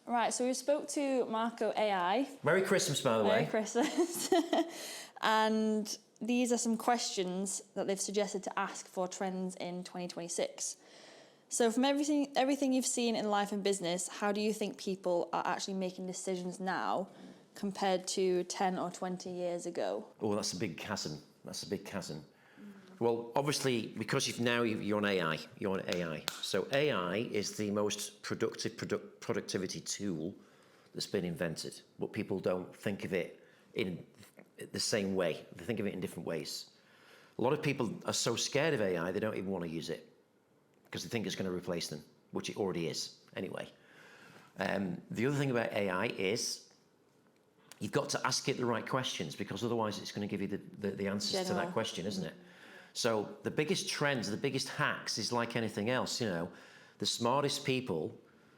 Right, so we spoke to Marco AI. Merry Christmas, by the way. Merry Christmas. And these are some questions that they've suggested to ask for trends in 2026. So from everything you've seen in life and business, how do you think people are actually making decisions now compared to 10 or 20 years ago? Oh, that's a big chasm. That's a big chasm. Well, obviously, because you're on AI. You're on AI. So AI is the most productive productivity tool that's been invented. But people don't think of it in the same way. They think of it in different ways. A lot of people are so scared of AI, they don't even want to use it because they think it's going to replace them, which it already is anyway. The other thing about AI is you've got to ask it the right questions, because otherwise it's going to give you the answers to that question, isn't it? So the biggest trends, the biggest hacks is like anything else, the smartest people,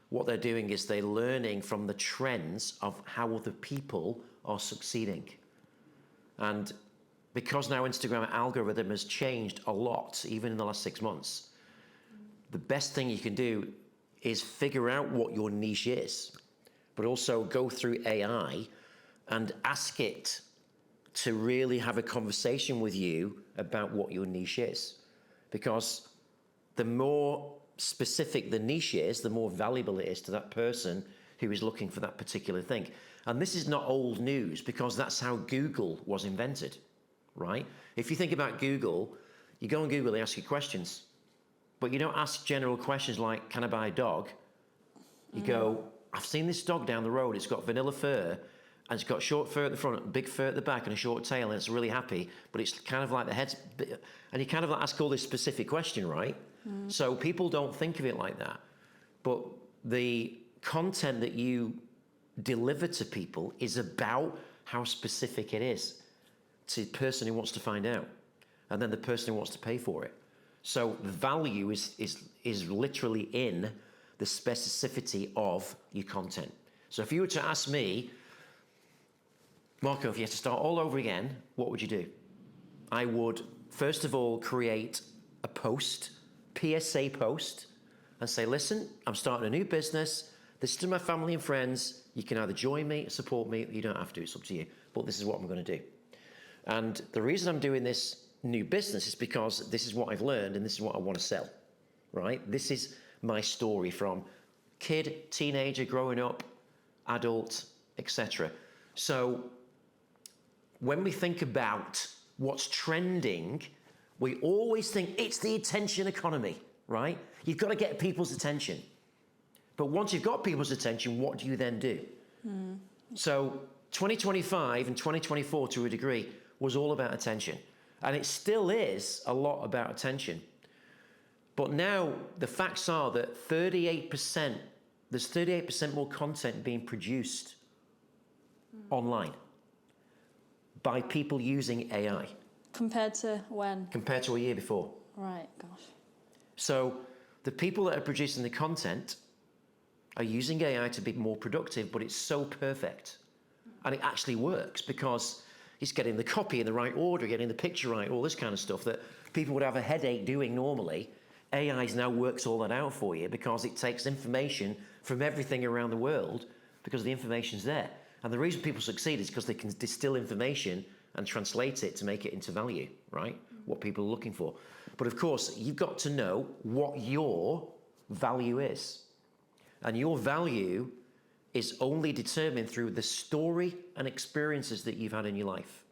what they're doing is they're learning from the trends of how other people are succeeding. And because now Instagram algorithm has changed a lot, even in the last 6 months, the best thing you can do is figure out what your niche is, but also go through AI and ask it to really have a conversation with you about what your niche is. Because the more specific the niche is, the more valuable it is to that person who is looking for that particular thing. And this is not old news, because that's how Google was invented, right? If you think about Google, you go on Google, they ask you questions, but you don't ask general questions like, can I buy a dog? You go, I've seen this dog down the road, it's got vanilla fur, and it's got short fur at the front, big fur at the back, and a short tail, and it's really happy, but it's kind of like the head's, and you kind of ask all this specific question, right? So people don't think of it like that. But the content that you deliver to people is about how specific it is to the person who wants to find out, and then the person who wants to pay for it. So the value is literally in the specificity of your content. So if you were to ask me, Marco, if you had to start all over again, what would you do? I would, first of all, create a post, PSA post, and say, listen, I'm starting a new business. This is to my family and friends. You can either join me, support me, you don't have to, it's up to you. But this is what I'm going to do. And the reason I'm doing this new business is because this is what I've learned and this is what I want to sell, right? This is my story from kid, teenager, growing up, adult, etc. So when we think about what's trending, we always think it's the attention economy, right? You've got to get people's attention. But once you've got people's attention, what do you then do? So 2025 and 2024 to a degree was all about attention. And it still is a lot about attention. But now the facts are that there's 38% more content being produced online by people using AI. Compared to when? Compared to a year before. Right, gosh. So the people that are producing the content are using AI to be more productive, but it's so perfect. And it actually works because it's getting the copy in the right order, getting the picture right, all this kind of stuff that people would have a headache doing normally. AI now works all that out for you because it takes information from everything around the world because the information's there. And the reason people succeed is because they can distill information and translate it to make it into value, right? What people are looking for. But of course, you've got to know what your value is. And your value is only determined through the story and experiences that you've had in your life.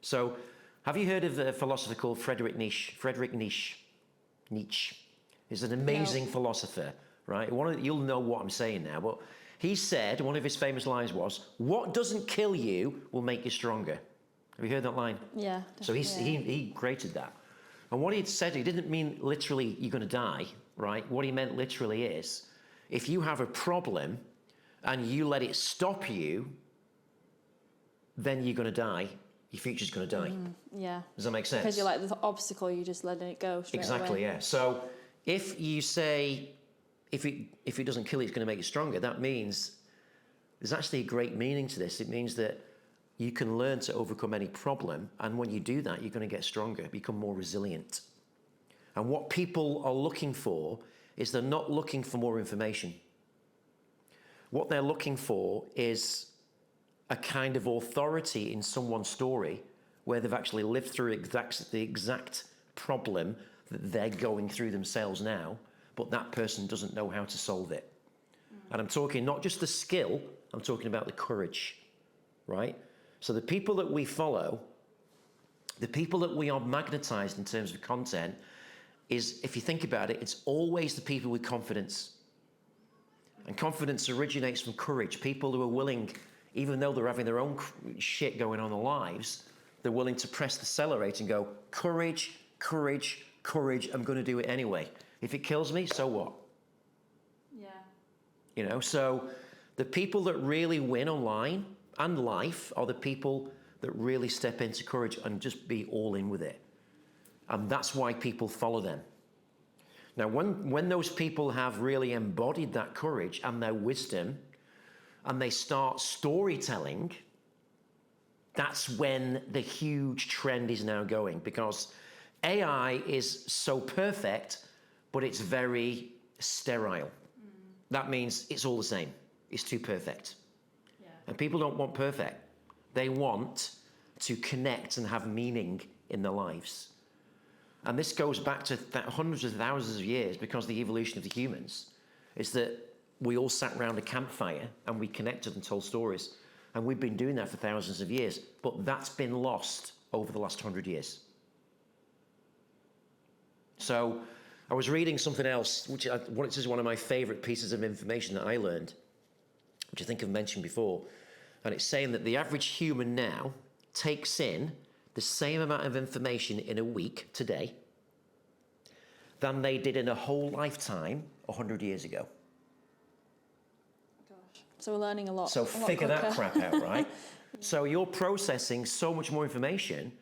So, have you heard of a philosopher called Friedrich Nietzsche? Nietzsche is an amazing philosopher, right? You'll know what I'm saying now, but he said, one of his famous lines was, what doesn't kill you will make you stronger. Have you heard that line? Yeah. So he created that. And what he said, he didn't mean literally you're going to die, right? What he meant literally is, if you have a problem and you let it stop you, then you're going to die. Your future's going to die. Yeah. Does that make sense? Because you're like the obstacle, you're just letting it go straight Exactly, away. yeah. So if you say, if it doesn't kill you, it's going to make you stronger, that means there's actually a great meaning to this. It means that you can learn to overcome any problem, and when you do that, you're going to get stronger, become more resilient. And what people are looking for is they're not looking for more information. what they're looking for is a kind of authority in someone's story where they've actually lived through the exact problem that they're going through themselves now, but that person doesn't know how to solve it. And I'm talking not just the skill, I'm talking about the courage, right? So the people that we follow, the people that we are magnetized in terms of content is, if you think about it, it's always the people with confidence. And confidence originates from courage. People who are willing, even though they're having their own shit going on in their lives, they're willing to press the accelerator and go, courage, courage, courage, I'm going to do it anyway. If it kills me, so what? Yeah. You know, so the people that really win online and life are the people that really step into courage and just be all in with it. And that's why people follow them. Now, when those people have really embodied that courage and their wisdom, and they start storytelling, that's when the huge trend is now going, because AI is so perfect, but it's very sterile. That means it's all the same. It's too perfect. Yeah. And people don't want perfect. They want to connect and have meaning in their lives. And this goes back to hundreds of thousands of years, because the evolution of the humans is that we all sat around a campfire and we connected and told stories. And we've been doing that for thousands of years, but that's been lost over the last 100 years. So I was reading something else, which is one of my favorite pieces of information that I learned, which I think I've mentioned before. And it's saying that the average human now takes in the same amount of information in a week today than they did in a whole lifetime 100 years ago. Gosh. So we're learning a lot. So figure that crap out, right? So you're processing so much more information,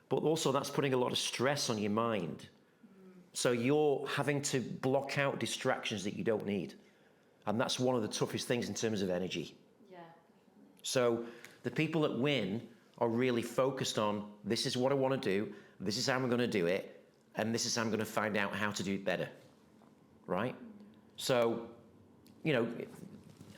but also that's putting a lot of stress on your mind. So you're having to block out distractions that you don't need. And that's one of the toughest things in terms of energy. Yeah, definitely. So the people that win are really focused on, this is what I want to do, this is how I'm going to do it, and this is how I'm going to find out how to do it better, right? So, you know,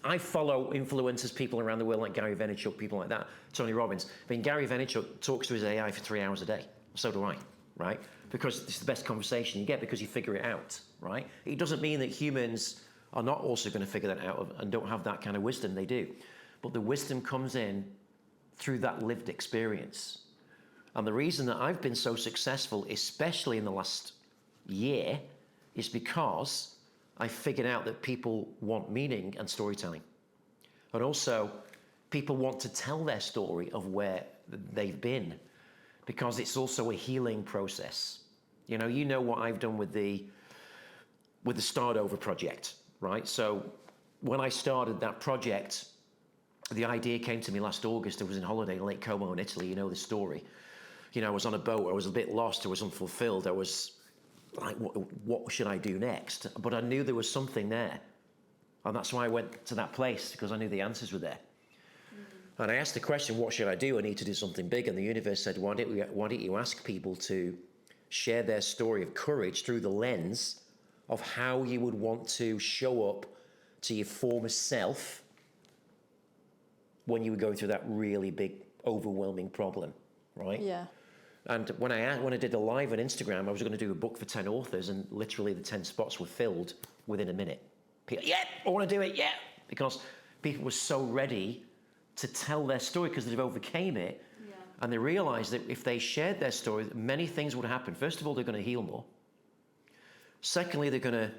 I follow influencers, people around the world like Gary Vaynerchuk, people like that, Tony Robbins. I mean, Gary Vaynerchuk talks to his AI for 3 hours a day. So do I, right? Because it's the best conversation you get, because you figure it out, right? It doesn't mean that humans are not also going to figure that out and don't have that kind of wisdom. They do. But the wisdom comes in through that lived experience. And the reason that I've been so successful, especially in the last year, is because I figured out that people want meaning and storytelling. And also, people want to tell their story of where they've been, because it's also a healing process. You know what I've done with the Start Over project, right? So when I started that project, the idea came to me last August. I was in holiday in Lake Como in Italy. You know the story. You know, I was on a boat. I was a bit lost. I was unfulfilled. I was like, what should I do next? But I knew there was something there. And that's why I went to that place, because I knew the answers were there. And I asked the question, what should I do? I need to do something big. And the universe said, why don't you ask people to share their story of courage through the lens of how you would want to show up to your former self when you were going through that really big, overwhelming problem, right? Yeah. And when I did a live on Instagram, I was going to do a book for 10 authors, and literally the 10 spots were filled within a minute. People, yeah, I want to do it, yeah, because people were so ready to tell their story because they've overcame it, yeah. And they realized that if they shared their story, many things would happen. First of all, they're going to heal more. Secondly, they're going to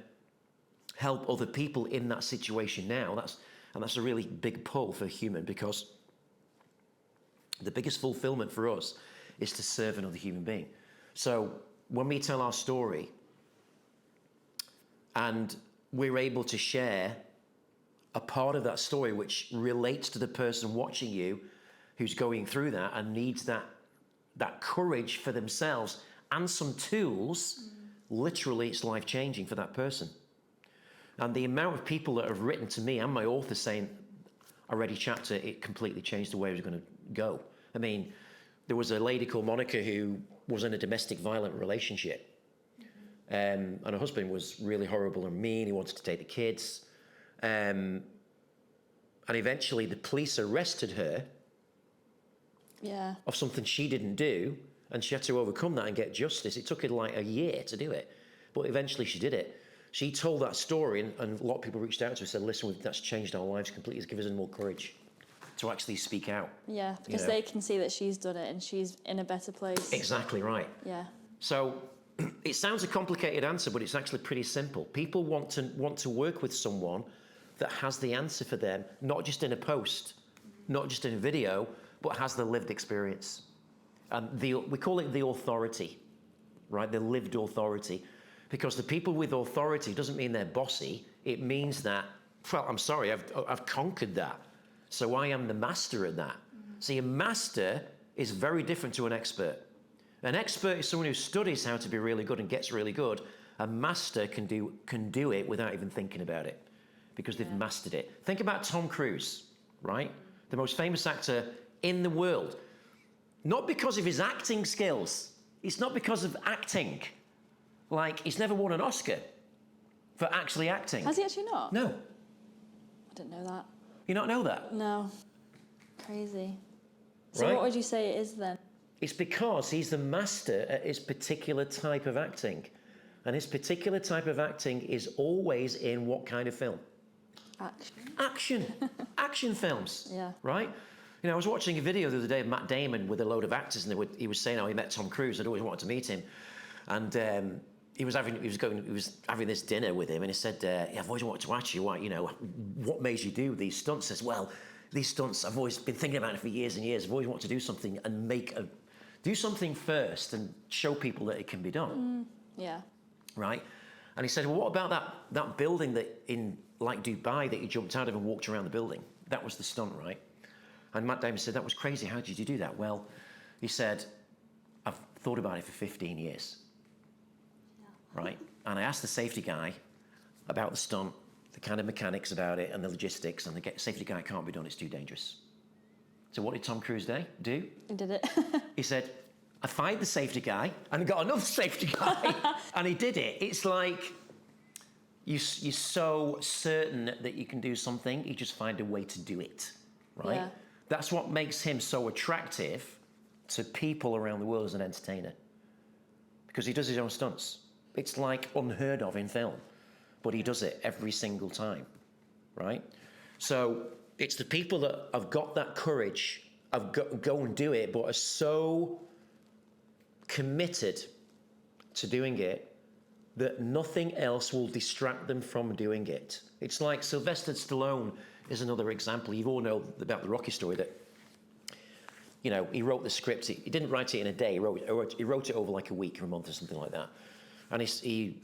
help other people in that situation now. That's a really big pull for a human, because the biggest fulfillment for us is to serve another human being. So when we tell our story and we're able to share a part of that story which relates to the person watching you who's going through that and needs that courage for themselves and some tools, literally it's life-changing for that person. And the amount of people that have written to me and my author saying, I read your chapter, it completely changed the way I was going to go. I mean, there was a lady called Monica who was in a domestic violent relationship. And her husband was really horrible and mean. He wanted to take the kids. And And eventually the police arrested her Yeah. of something she didn't do, and she had to overcome that and get justice. It took her like a year to do it, but eventually she did it. She told that story, and a lot of people reached out to her and said, listen, that's changed our lives completely. It's given us more courage to actually speak out. Yeah, because they can see that she's done it and she's in a better place. Exactly right. Yeah. So it sounds a complicated answer, but it's actually pretty simple. People want to work with someone that has the answer for them, not just in a post, not just in a video, but has the lived experience. And we call it the authority, right? The lived authority. Because the people with authority doesn't mean they're bossy. It means that, well, I'm sorry, I've conquered that. So I am the master of that. See, a master is very different to an expert. An expert is someone who studies how to be really good and gets really good. A master can do it without even thinking about it because they've mastered it. Think about Tom Cruise, right? The most famous actor in the world. Not because of his acting skills. It's not because of acting. Like, he's never won an Oscar for actually acting. Has he actually not? No. I didn't know that. You not know that? No. Crazy. So Right? what would you say it is then? It's because he's the master at his particular type of acting. And his particular type of acting is always in what kind of film? Action. Action. Action films. Yeah. Right? You know, I was watching a video the other day of Matt Damon with a load of actors, and he was saying how he met Tom Cruise. I'd always wanted to meet him. And he was having this dinner with him, and he said, yeah, I've always wanted to ask you, what made you do these stunts? He says, well, these stunts, I've always been thinking about it for years and years. I've always wanted to do something and do something first and show people that it can be done. Yeah. Right? And he said, well, what about that building that in like Dubai that you jumped out of and walked around the building? That was the stunt, right? And Matt Damon said, that was crazy. How did you do that? Well, he said, I've thought about it for 15 years. Right? And I asked the safety guy about the stunt, the kind of mechanics about it and the logistics, and the safety guy can't be done, it's too dangerous. So what did Tom Cruise do? He did it. He said, I fired the safety guy and got another safety guy and he did it. It's like you're so certain that you can do something, you just find a way to do it, right? Yeah. That's what makes him so attractive to people around the world as an entertainer, because he does his own stunts. It's like unheard of in film, but he does it every single time, right? So it's the people that have got that courage of go and do it, but are so committed to doing it that nothing else will distract them from doing it. It's like Sylvester Stallone is another example. You all know about the Rocky story that, you know, he wrote the script. He didn't write it in a day. He wrote it over like a week or a month or something like that. And he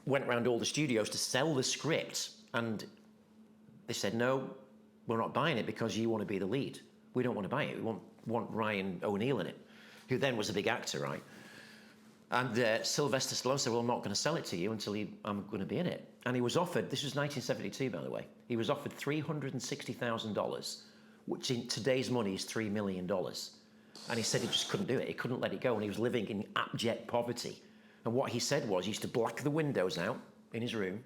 went around all the studios to sell the script, and they said, no, we're not buying it because you want to be the lead. We don't want to buy it. We want Ryan O'Neal in it, who then was a big actor, right? And Sylvester Stallone said, well, I'm not going to sell it to you until I'm going to be in it. And he was offered, this was 1972, by the way, he was offered $360,000, which in today's money is $3 million. And he said he just couldn't do it. He couldn't let it go, and he was living in abject poverty. And what he said was he used to black the windows out in his room,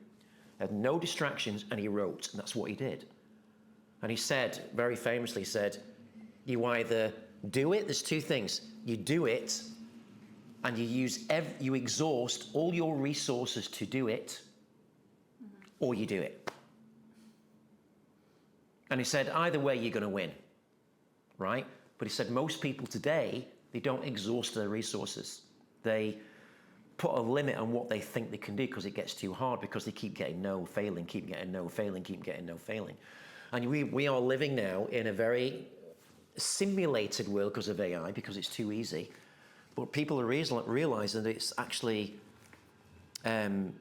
had no distractions, and he wrote, and that's what he did. And he said, very famously, he said, you either do it, there's two things. You do it, and you exhaust all your resources to do it, or you do it. And he said, either way, you're going to win, right? But he said most people today, they don't exhaust their resources. They put a limit on what they think they can do because it gets too hard, because they keep getting no, failing, keep getting no, failing, keep getting no, failing. And we are living now in a very simulated world because of AI, because it's too easy. But people are realizing that it's actually, it's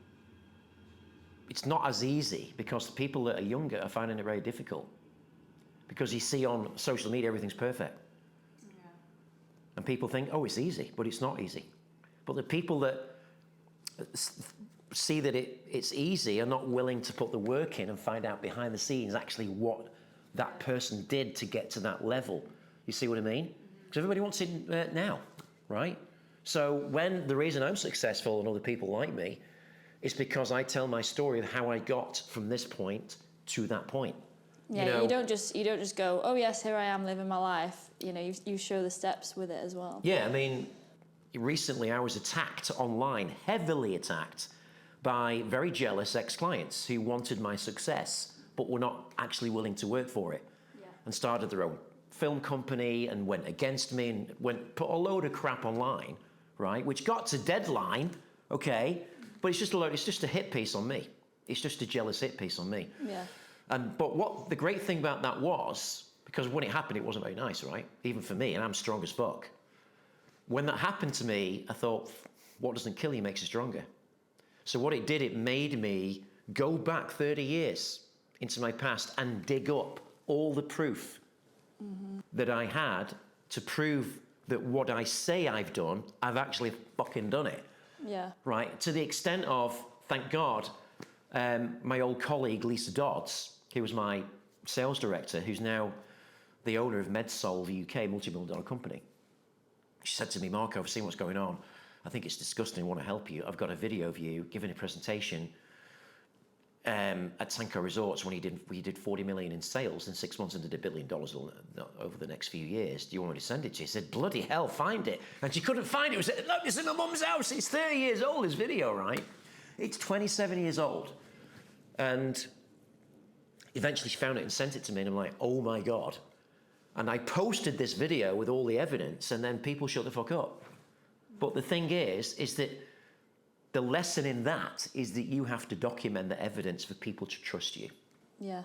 not as easy, because the people that are younger are finding it very difficult. Because you see on social media, everything's perfect. Yeah. And people think, oh, it's easy, but it's not easy. But the people that see that it's easy are not willing to put the work in and find out behind the scenes actually what that person did to get to that level. You see what I mean? Because everybody wants it now, right? So the reason I'm successful and other people like me is because I tell my story of how I got from this point to that point. Yeah, you don't just go, oh yes, here I am living my life. You know, you show the steps with it as well. Yeah, I mean, recently I was attacked online, heavily attacked, by very jealous ex-clients who wanted my success, but were not actually willing to work for it, and started their own film company and went against me and put a load of crap online, right? Which got to deadline, okay, but it's just a hit piece on me. It's just a jealous hit piece on me. Yeah. But what the great thing about that was, because when it happened, it wasn't very nice, right? Even for me, and I'm strong as fuck. When that happened to me, I thought, what doesn't kill you makes you stronger. So what it did, it made me go back 30 years into my past and dig up all the proof that I had to prove that what I say I've done, I've actually fucking done it. Yeah. Right? To the extent of, thank God, my old colleague, Lisa Dodds, who was my sales director, who's now the owner of MedSolve UK, multi-million-dollar company. She said to me, Marco, I've seen what's going on. I think it's disgusting. I want to help you. I've got a video of you giving a presentation at Sanko Resorts when he did 40 million in sales in 6 months and did $1 billion over the next few years. Do you want me to send it to you? She said, bloody hell, find it. And she couldn't find it. It was, look, it's in my mum's house. It's 30 years old, this video, right? It's 27 years old. And eventually she found it and sent it to me, and I'm like, oh my God. And I posted this video with all the evidence, and then people shut the fuck up. But the thing is that the lesson in that is that you have to document the evidence for people to trust you. Yeah,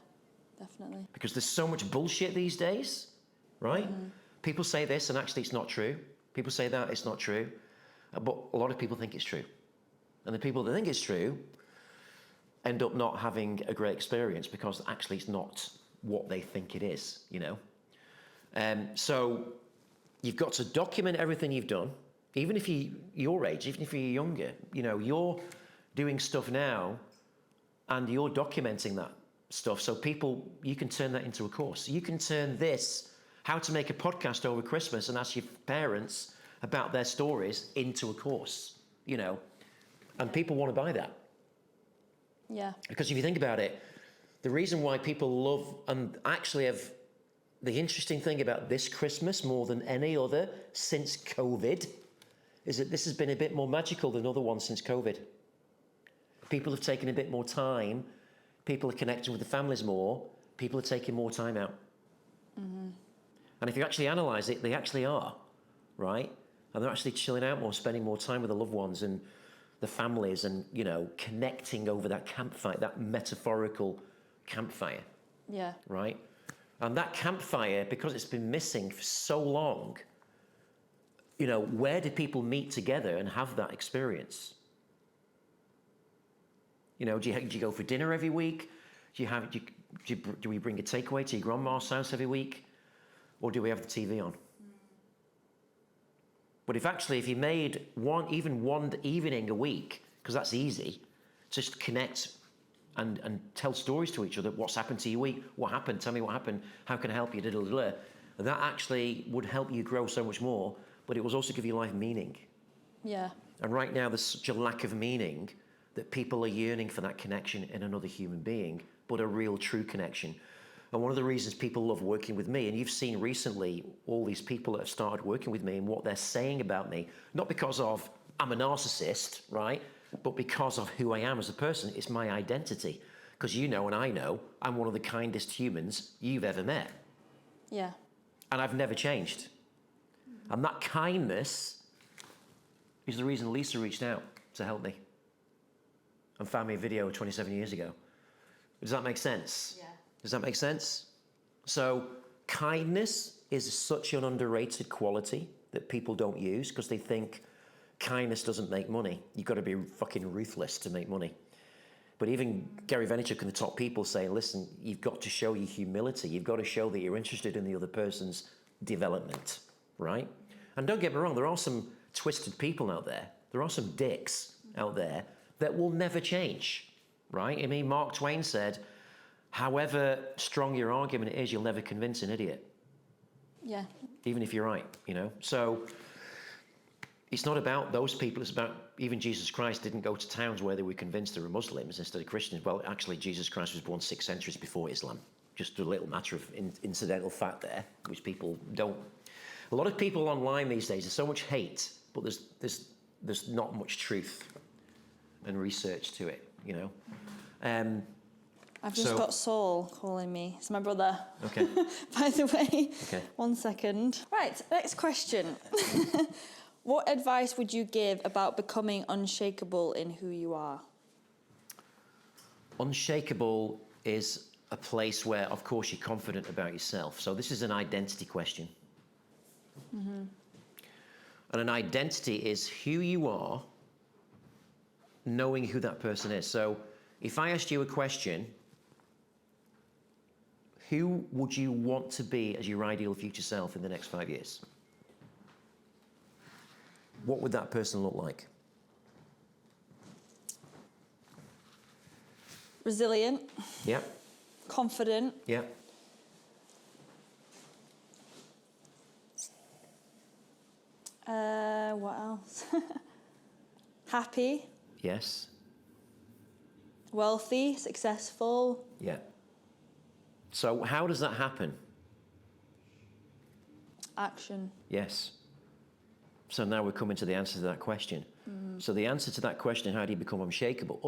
definitely. Because there's so much bullshit these days, right? People say this and actually it's not true. People say that, it's not true. But a lot of people think it's true. And the people that think it's true end up not having a great experience because actually it's not what they think it is, you know? So you've got to document everything you've done, even if you're your age, even if you're younger. You know, you're doing stuff now and you're documenting that stuff so you can turn that into a course. You can turn this, how to make a podcast over Christmas and ask your parents about their stories, into a course, you know, and people want to buy that. Yeah. Because if you think about it, the reason why people love and actually have the interesting thing about this Christmas more than any other since COVID is that this has been a bit more magical than other ones since COVID. People have taken a bit more time. People are connecting with the families more. People are taking more time out. And if you actually analyze it, they actually are, right? And they're actually chilling out more, spending more time with the loved ones and the families and, you know, connecting over that campfire, that metaphorical campfire. Yeah. Right? And that campfire, because it's been missing for so long, you know, where do people meet together and have that experience? You know, do you go for dinner every week? Do we bring a takeaway to your grandma's house every week? Or do we have the TV on? But if you made one evening a week, because that's easy, just connect and tell stories to each other. What's happened to your week? What happened? Tell me what happened. How can I help you? That actually would help you grow so much more, but it will also give your life meaning. Yeah. And right now there's such a lack of meaning that people are yearning for that connection in another human being, but a real, true connection. And one of the reasons people love working with me, and you've seen recently all these people that have started working with me and what they're saying about me, not because of I'm a narcissist, right? But because of who I am as a person. It's my identity. Because you know and I know I'm one of the kindest humans you've ever met. Yeah. And I've never changed. And that kindness is the reason Lisa reached out to help me and found me a video 27 years ago. Does that make sense? Yeah. Does that make sense? So kindness is such an underrated quality that people don't use because they think kindness doesn't make money. You've got to be fucking ruthless to make money. But even Gary Vaynerchuk and the top people say, listen, you've got to show your humility. You've got to show that you're interested in the other person's development, right? And don't get me wrong, there are some twisted people out there. There are some dicks out there that will never change, right? I mean, Mark Twain said, however strong your argument is, you'll never convince an idiot. Yeah. Even if you're right, you know? So it's not about those people. It's about even Jesus Christ didn't go to towns where they were convinced they were Muslims instead of Christians. Well, actually, Jesus Christ was born 6 centuries before Islam. just a little matter of incidental fact there, which people don't. A lot of people online these days, there's so much hate, but there's not much truth and research to it, you know. I've just got Saul calling me. It's my brother. Okay. By the way. Okay. 1 second. Right, next question. What advice would you give about becoming unshakable in who you are? Unshakable is a place where, of course, you're confident about yourself. So this is an identity question. Mm-hmm. And an identity is who you are, knowing who that person is. So if I asked you a question, who would you want to be as your ideal future self in the next 5 years? What would that person look like? Resilient. Yeah. Confident. Yeah. What else? Happy. Yes. Wealthy, successful. Yeah. So how does that happen? Action. Yes. So now we're coming to the answer to that question. Mm-hmm. So the answer to that question, how do you become unshakable,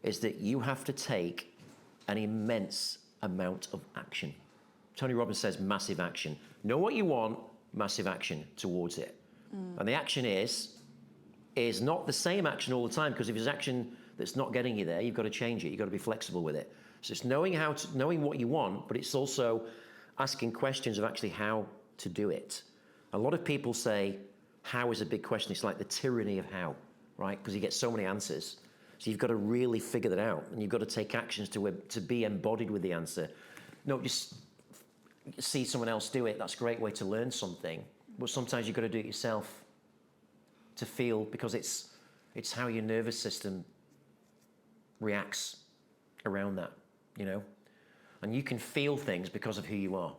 is that you have to take an immense amount of action. Tony Robbins says massive action. Know what you want, massive action towards it. Mm. And the action is not the same action all the time, because if it's action that's not getting you there, you've got to change it. You've got to be flexible with it. So it's knowing what you want, but it's also asking questions of actually how to do it. A lot of people say how is a big question. It's like the tyranny of how, right? Because you get so many answers. So you've got to really figure that out, and you've got to take actions to be embodied with the answer. No, just see someone else do it. That's a great way to learn something. But sometimes you've got to do it yourself to feel, because it's how your nervous system reacts around that, you know? And you can feel things because of who you are,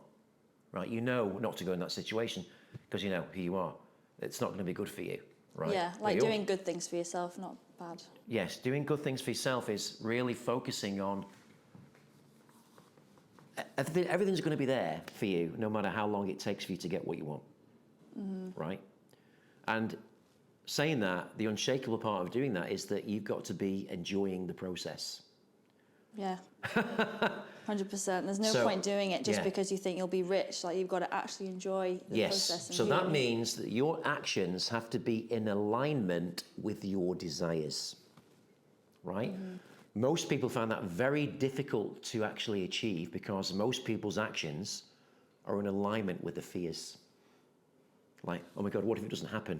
right? You know not to go in that situation because you know who you are. It's not going to be good for you, right? Yeah, like doing good things for yourself, not bad. Yes, doing good things for yourself is really focusing on everything's going to be there for you no matter how long it takes for you to get what you want, right? And saying that, the unshakable part of doing that is that you've got to be enjoying the process. Yeah, 100%. There's no point doing it just because you think you'll be rich. Like, you've got to actually enjoy the process. So that means that your actions have to be in alignment with your desires, right? Mm-hmm. Most people find that very difficult to actually achieve because most people's actions are in alignment with the fears. Like, oh my God, what if it doesn't happen?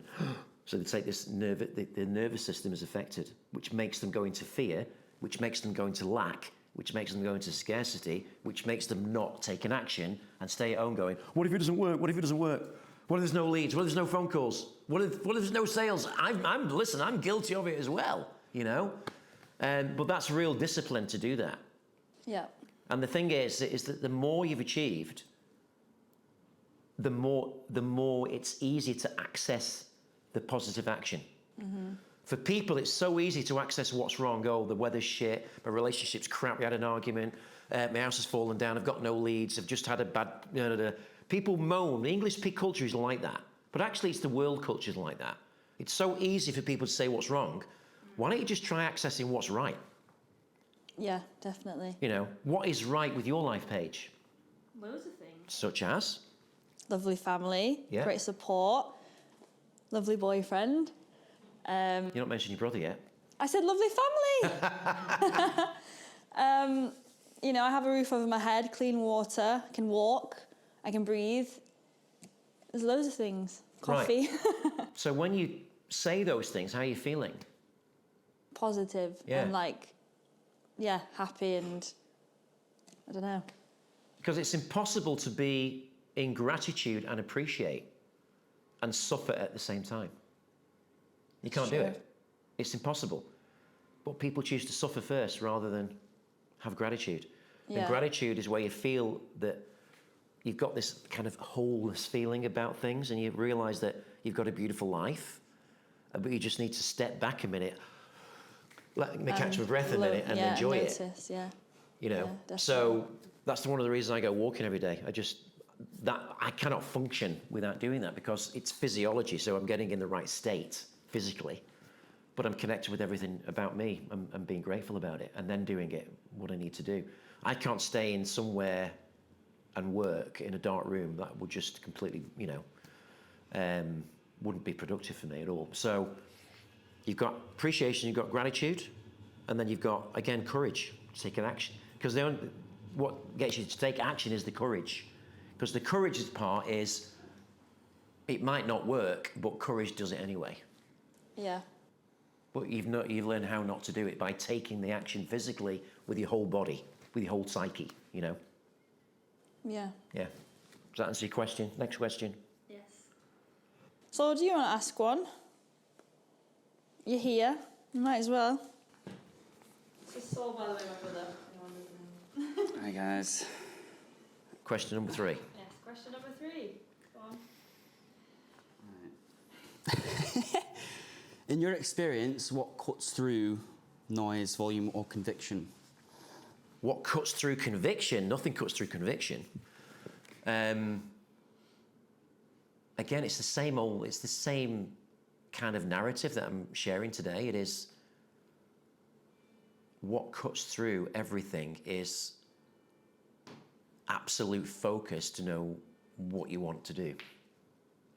So they take this the nervous system is affected, which makes them go into fear, which makes them go into lack, which makes them go into scarcity, which makes them not take an action and stay at home going, what if it doesn't work? What if it doesn't work? What if there's no leads? What if there's no phone calls? What if there's no sales? I'm guilty of it as well, you know? But that's real discipline to do that. Yeah. And the thing is that the more you've achieved, the more it's easy to access the positive action. Mm-hmm. For people, it's so easy to access what's wrong. Oh, the weather's shit, my relationship's crap, we had an argument, my house has fallen down, I've got no leads, I've just had a bad... People moan. The English culture is like that. But actually, it's the world culture is like that. It's so easy for people to say what's wrong. Why don't you just try accessing what's right? Yeah, definitely. You know, what is right with your life page? Loads of things. Such as? Lovely family, great support, lovely boyfriend. You're not mentioning your brother yet. I said lovely family. You know, I have a roof over my head, clean water, I can walk, I can breathe. There's loads of things. Coffee. Right. So when you say those things, how are you feeling? Positive and happy, and I don't know. Because it's impossible to be in gratitude and appreciate and suffer at the same time. You can't do it. It's impossible. But people choose to suffer first rather than have gratitude. Yeah. And gratitude is where you feel that you've got this kind of wholeness feeling about things, and you realise that you've got a beautiful life, but you just need to step back a minute, let me catch my breath a minute and enjoy it. Yeah. you know. Yeah, So that's one of the reasons I go walking every day. I cannot function without doing that because it's physiology. So I'm getting in the right state physically, but I'm connected with everything about me and being grateful about it, and then doing it what I need to do. I can't stay in somewhere and work in a dark room. That would just completely, you know, wouldn't be productive for me at all. So you've got appreciation, you've got gratitude, and then you've got, again, courage to take an action. Because what gets you to take action is the courage. Because the courage part is, it might not work, but courage does it anyway. Yeah. But you learn how not to do it by taking the action physically with your whole body, with your whole psyche, you know? Yeah. Yeah. Does that answer your question? Next question. Yes. So do you want to ask one? You're here. You might as well. This is Saul, by the way, my brother. Hi guys. Question number 3. Yes, question number 3. Go on. In your experience, what cuts through noise, volume, or conviction? What cuts through conviction? Nothing cuts through conviction. Again, it's the same kind of narrative that I'm sharing today. It is what cuts through everything is absolute focus to know what you want to do.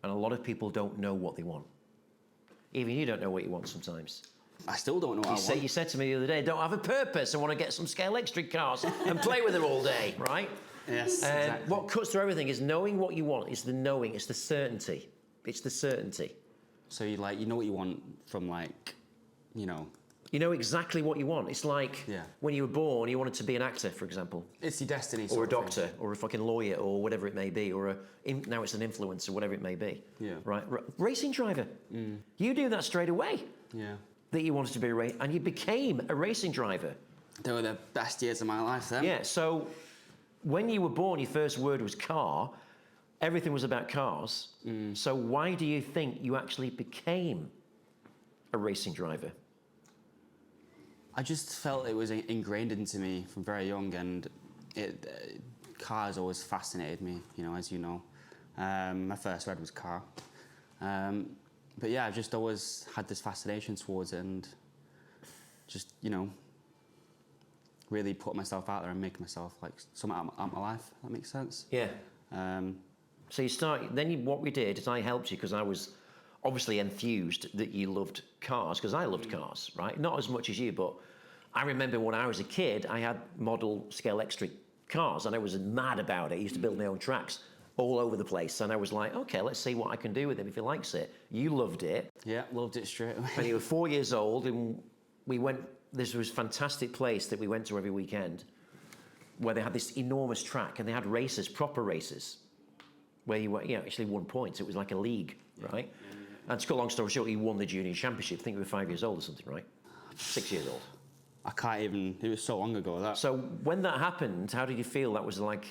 And a lot of people don't know what they want. Even you don't know what you want sometimes. I still don't know what I want. You said to me the other day, don't have a purpose. I want to get some scale electric cars and play with them all day, right? Yes, exactly. What cuts through everything is knowing what you want. It's the knowing. It's the certainty. It's the certainty. So you know what you want from you know. You know exactly what you want. It's like Yeah. when you were born, you wanted to be an actor, for example. It's your destiny. Or a doctor, or a fucking lawyer, or whatever it may be, or now it's an influencer, whatever it may be. Yeah. Right? Racing driver. You do that straight away. Yeah. That you wanted to be and you became a racing driver. They were the best years of my life then. Yeah, so when you were born, your first word was car. Everything was about cars. So why do you think you actually became a racing driver? I just felt it was ingrained into me from very young, and cars always fascinated me, you know, as you know. My first word was car. But yeah, I've just always had this fascination towards it, and just, you know, really put myself out there and make myself like something out of my life. That makes sense? Yeah. So what we did is I helped you because I was obviously enthused that you loved cars, because I loved cars, right? Not as much as you, but I remember when I was a kid, I had model scale electric cars and I was mad about it. I used to build my own tracks all over the place. And I was like, okay, let's see what I can do with him if he likes it. You loved it. Yeah, loved it straight away. And you were 4 years old, and this was a fantastic place that we went to every weekend where they had this enormous track, and they had races, proper races, where you actually won points. It was like a league, right? And to cut a long story short, you won the junior championship. I think you were 5 years old or something, right? 6 years old. I can't even, it was so long ago that. So when that happened, how did you feel? That was like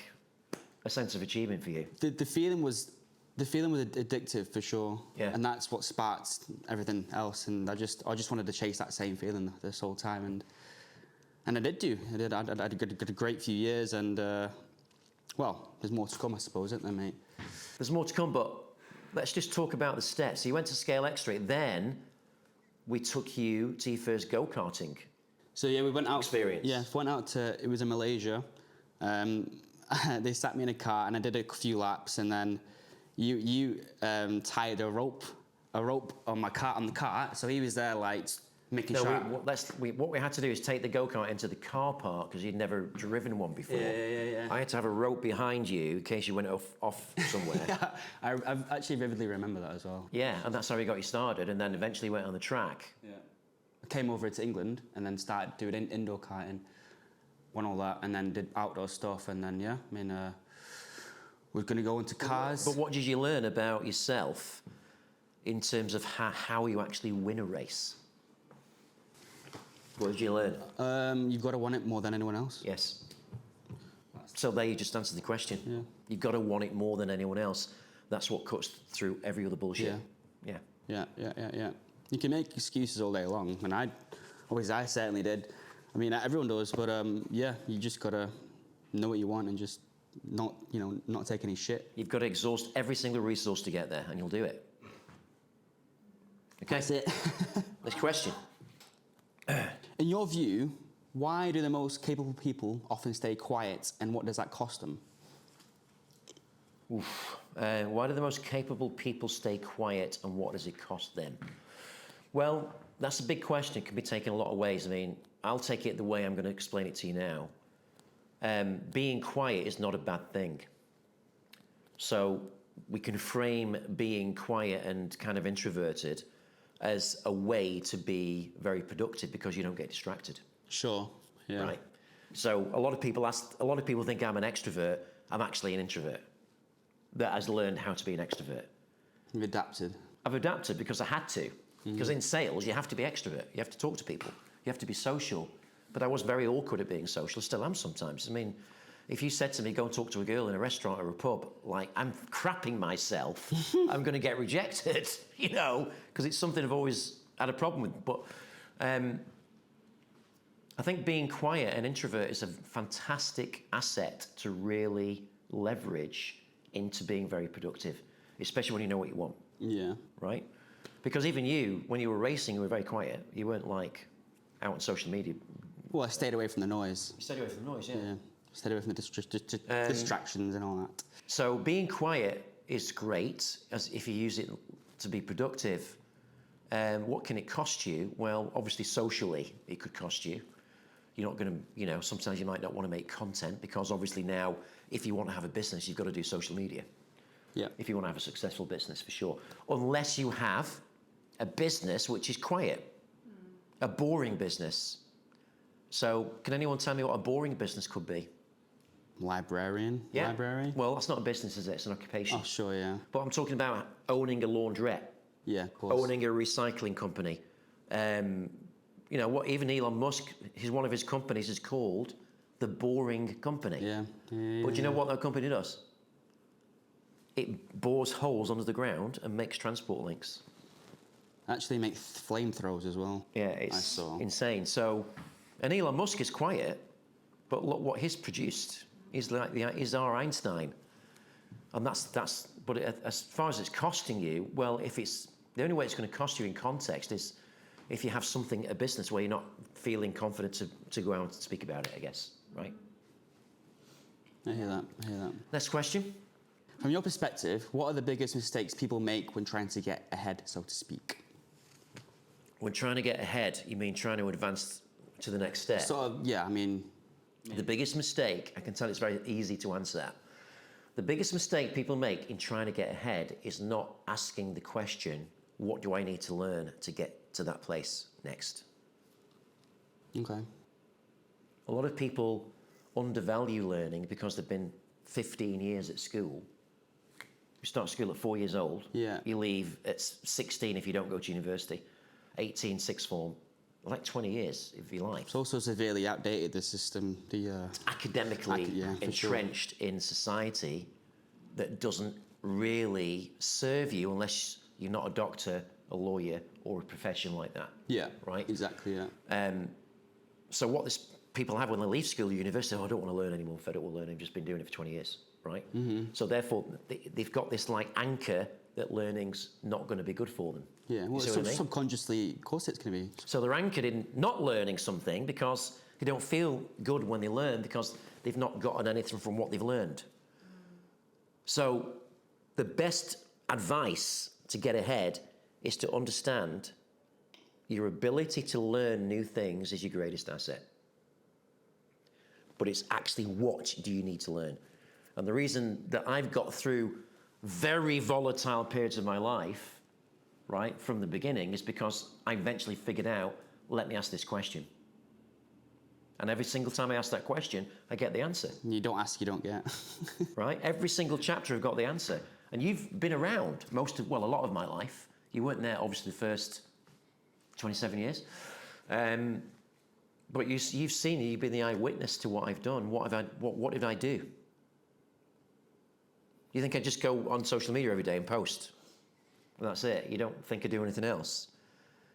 a sense of achievement for you? The feeling was addictive for sure. Yeah. And that's what sparked everything else. And I just wanted to chase that same feeling this whole time. And I did do. I had a great few years, and well, there's more to come, I suppose, isn't there, mate? There's more to come, but let's just talk about the steps. So you went to Scale Extra, then we took you to your first go-karting. So yeah, we went out. Experience. Yeah, went out to. It was in Malaysia. They sat me in a car, and I did a few laps, and then you tied a rope on the cart. So he was there like making sure. What we had to do is take the go-kart into the car park because you'd never driven one before. Yeah. I had to have a rope behind you in case you went off somewhere. Yeah, I actually vividly remember that as well. Yeah, and that's how we got you started, and then eventually went on the track. Yeah. I came over to England and then started doing indoor karting, won all that, and then did outdoor stuff, and then we're going to go into cars. But what did you learn about yourself in terms of how you actually win a race? What did you learn? You've got to want it more than anyone else. Yes. So there you just answered the question. Yeah. You've got to want it more than anyone else. That's what cuts through every other bullshit. Yeah. You can make excuses all day long, and I certainly did. I mean, everyone does, but yeah, you just gotta know what you want and just not, not take any shit. You've got to exhaust every single resource to get there, and you'll do it. Okay. That's it. Next question. In your view, why do the most capable people often stay quiet, and what does that cost them? Why do the most capable people stay quiet, and what does it cost them? Well, that's a big question. It can be taken a lot of ways. I mean, I'll take it the way I'm going to explain it to you now. Being quiet is not a bad thing. So we can frame being quiet and kind of introverted as a way to be very productive because you don't get distracted. Sure. Yeah. Right. So a lot of people think I'm an extrovert. I'm actually an introvert that has learned how to be an extrovert. You've adapted. I've adapted because I had to. Because in sales, you have to be extrovert. You have to talk to people. You have to be social. But I was very awkward at being social. Still am sometimes. I mean, if you said to me, go and talk to a girl in a restaurant or a pub, like, I'm crapping myself, I'm going to get rejected, because it's something I've always had a problem with. But I think being quiet and introvert is a fantastic asset to really leverage into being very productive, especially when you know what you want. Yeah. Right? Because even you, when you were racing, you were very quiet. You weren't like out on social media. Well, I stayed away from the noise. You stayed away from the noise, yeah. Yeah. Stayed away from the distractions and all that. So being quiet is great as if you use it to be productive. What can it cost you? Well, obviously socially, it could cost you. You're not going to, sometimes you might not want to make content because obviously now, if you want to have a business, you've got to do social media. Yeah. If you want to have a successful business, for sure. Unless you have a business which is quiet, a boring business. So can anyone tell me what a boring business could be? Librarian? Yeah. Library? Well, that's not a business, is it? It's an occupation. Oh, sure, yeah. But I'm talking about owning a laundrette. Yeah, of course. Owning a recycling company. What even Elon Musk, one of his companies is called the Boring Company. Yeah. But do you know what that company does? It bores holes under the ground and makes transport links. Actually make flamethrowers as well. Yeah, it's I saw. insane. So, and Elon Musk is quiet, but look what he's produced. He's he's our Einstein. And but as far as it's costing you, well, the only way it's going to cost you in context is if you have a business where you're not feeling confident to go out and speak about it, I guess, right? I hear that. Next question. From your perspective, what are the biggest mistakes people make when trying to get ahead, so to speak? When trying to get ahead, you mean trying to advance to the next step? Sort of, yeah, I mean... The biggest mistake, I can tell it's very easy to answer that. The biggest mistake people make in trying to get ahead is not asking the question, what do I need to learn to get to that place next? Okay. A lot of people undervalue learning because they've been 15 years at school. You start school at 4 years old. Yeah. You leave at 16 if you don't go to university. 18, sixth form. Like 20 years, if you like. It's also severely outdated, the system. Academically entrenched in society that doesn't really serve you unless you're not a doctor, a lawyer, or a profession like that. Yeah. Right? Exactly, yeah. So what people have when they leave school or university, I don't want to learn anymore, I'm fed up with learning, I've just been doing it for 20 years, right? Mm-hmm. So therefore, they've got this like anchor that learning's not going to be good for them. Yeah, well, subconsciously, of course it's going to be. So they're anchored in not learning something because they don't feel good when they learn because they've not gotten anything from what they've learned. So the best advice to get ahead is to understand your ability to learn new things is your greatest asset. But it's actually what do you need to learn? And the reason that I've got through very volatile periods of my life, right, from the beginning, is because I eventually figured out, let me ask this question. And every single time I ask that question, I get the answer. You don't ask, you don't get. Right? Every single chapter I've got the answer. And you've been around a lot of my life. You weren't there, obviously, the first 27 years. But you've seen it, you've been the eyewitness to what I've done. What did I do? You think I just go on social media every day and post? And that's it. You don't think I do anything else.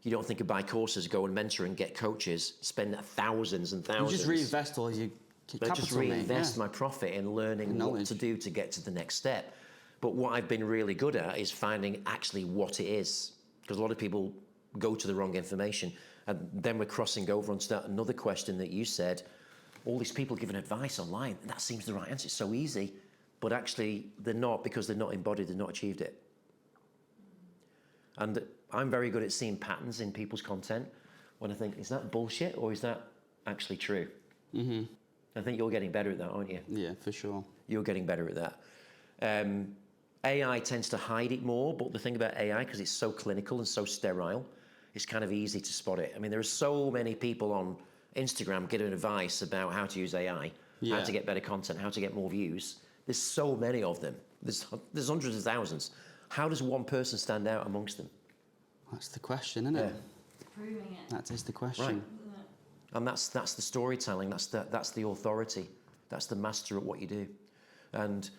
You don't think of buy courses, go and mentor and get coaches, spend thousands and thousands. You just reinvest all your capital. I just reinvest my profit in learning Knowledge. what to do to get to the next step. But what I've been really good at is finding actually what it is. Because a lot of people go to the wrong information. And then we're crossing over onto that another question that you said, all these people giving advice online, and that seems the right answer, it's so easy. But actually, they're not, because they're not embodied, they've not achieved it. And I'm very good at seeing patterns in people's content when I think, is that bullshit or is that actually true? Mm-hmm. I think you're getting better at that, aren't you? Yeah, for sure. You're getting better at that. AI tends to hide it more, but the thing about AI, because it's so clinical and so sterile, it's kind of easy to spot it. I mean, there are so many people on Instagram giving advice about how to use AI, how to get better content, how to get more views. There's so many of them. There's hundreds of thousands. How does one person stand out amongst them? That's the question, isn't it? Proving it. That is the question. Right. And that's the storytelling. That's the authority. That's the master at what you do, and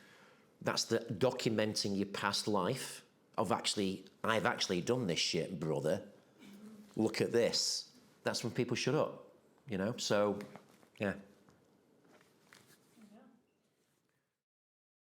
that's the documenting your past life of I've actually done this shit, brother. Look at this. That's when people shut up, you know. So, yeah.